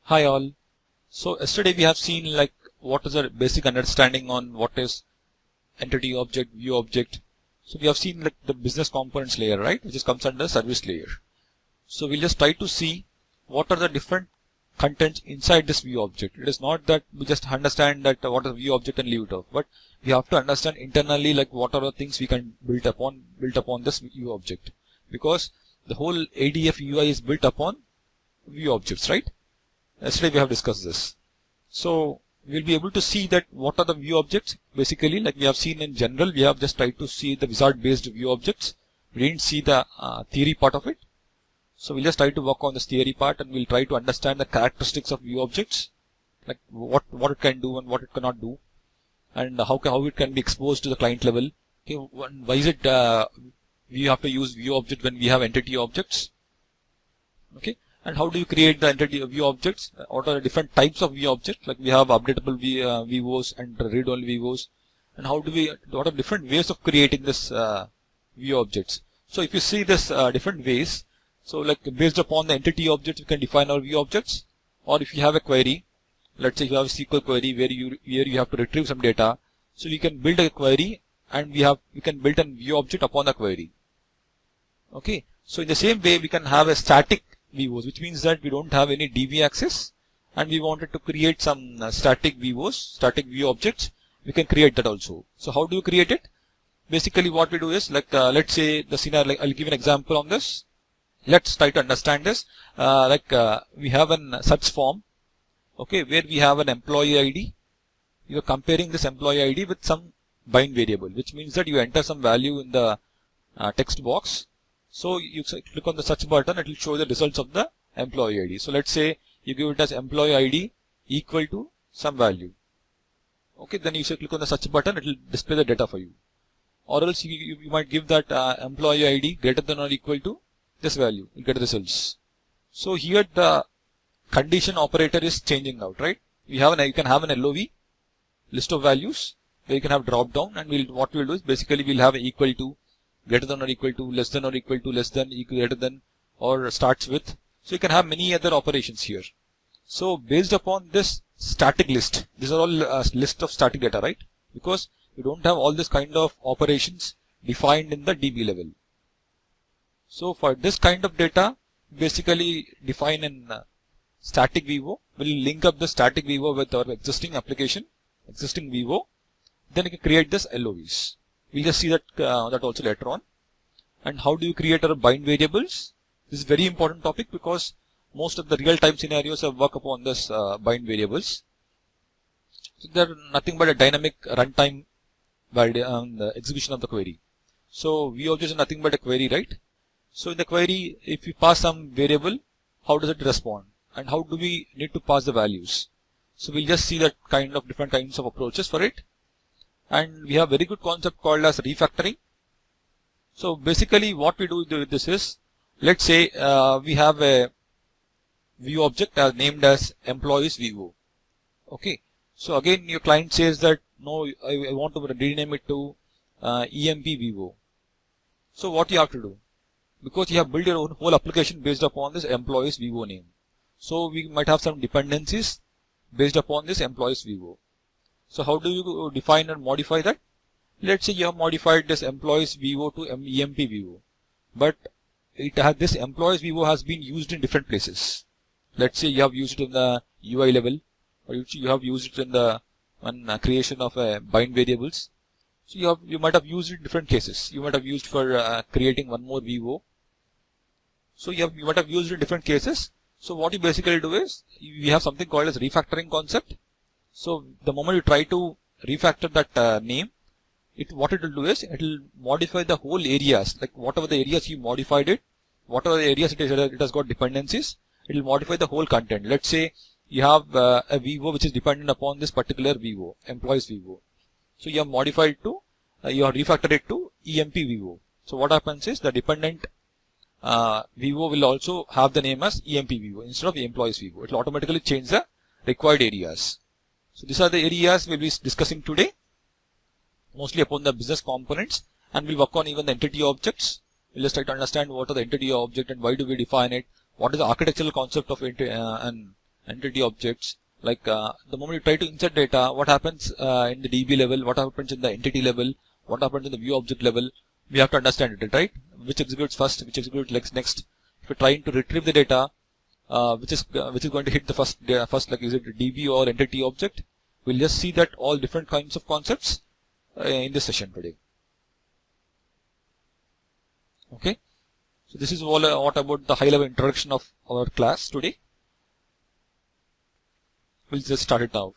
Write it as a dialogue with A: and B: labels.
A: Hi all. So yesterday we have seen like what is a basic understanding on what is entity object, view object. So we have seen like the business components layer, right, which is comes under service layer. So we'll just try to see what are the different contents inside this view object. It is not that we just understand that what is view object and leave it off, but we have to understand internally like what are the things we can build upon this view object, because the whole ADF UI is built upon view objects, right? Yesterday we have discussed this. So we'll be able to see that what are the view objects. Basically, like we have seen in general, we have just tried to see the wizard based view objects. We didn't see the theory part of it. So we'll just try to work on this theory part, and we'll try to understand the characteristics of view objects, like what it can do and what it cannot do, and how it can be exposed to the client level. Okay, why is it we have to use view object when we have entity objects? Okay. And how do you create the entity view objects? What are the different types of view objects? Like we have updatable VOs and read-only VOs. And what are different ways of creating this view objects? So if you see this different ways, so like based upon the entity objects, you can define our view objects. Or if you have a query, let's say you have a SQL query where you have to retrieve some data, so we can build a query and we can build a view object upon the query. Okay. So in the same way, we can have a static VOs, which means that we don't have any DB access and we wanted to create some static VOs, static view objects. We can create that also. So how do you create it? Basically what we do is like, let's say the scenario, like I'll give an example on this. Let's try to understand this. We have a search form, okay, where we have an employee ID. You are comparing this employee ID with some bind variable, which means that you enter some value in the text box. So you click on the search button, it will show the results of the employee ID. So let's say you give it as employee ID equal to some value. Okay, then you say click on the search button, it will display the data for you. Or else you might give that employee ID greater than or equal to this value, you get results. So here the condition operator is changing out, right? You can have an LOV, list of values, where you can have drop down, and what we'll do is basically we'll have equal to, greater than or equal to, less than or equal to, less than, greater than, or starts with. So you can have many other operations here. So based upon this static list, these are all list of static data, right? Because you don't have all this kind of operations defined in the DB level. So for this kind of data, basically define in static VO. We'll link up the static VO with our existing application, existing VO. Then you can create this LOVs. We'll just see that also later on. And how do you create our bind variables? This is a very important topic because most of the real-time scenarios have work upon this bind variables. So they're nothing but a dynamic runtime the execution of the query. So view object is nothing but a query, right? So in the query, if you pass some variable, how does it respond? And how do we need to pass the values? So we'll just see that different kinds of approaches for it. And we have very good concept called as refactoring. So basically what we do with this is, let's say we have a view object named as employees VO. Okay. So again your client says that no, I want to rename it to EMP VO. So what you have to do? Because you have built your own whole application based upon this employees VO name. So we might have some dependencies based upon this employees VO. So how do you define and modify that? Let's say you have modified this employees VO to EMP VO, but this employees VO has been used in different places. Let's say you have used it in the UI level, or you have used it in the creation of bind variables. So you might have used it in different cases. You might have used for creating one more VO. So you might have used it in different cases. So what you basically do is we have something called as refactoring concept. So the moment you try to refactor that name, what it will do is it will modify the whole areas, like whatever the areas you modified it, whatever the areas it has got dependencies, it will modify the whole content. Let's say you have a VO which is dependent upon this particular VO, employees VO. So you have modified to, you have refactored it to EMP VO. So what happens is the dependent VO will also have the name as EMP VO instead of employees VO. It will automatically change the required areas. So these are the areas we'll be discussing today, mostly upon the business components, and we'll work on even the entity objects. We'll just try to understand what are the entity object and why do we define it, what is the architectural concept of it, and entity objects. Like the moment you try to insert data, what happens in the DB level, what happens in the entity level, what happens in the view object level, we have to understand it, right? Which executes first, which executes next. If you're trying to retrieve the data, which is going to hit the first, like is it DB or entity object? We'll just see that all different kinds of concepts in this session today. Okay, so this is all what about the high-level introduction of our class today. We'll just start it now.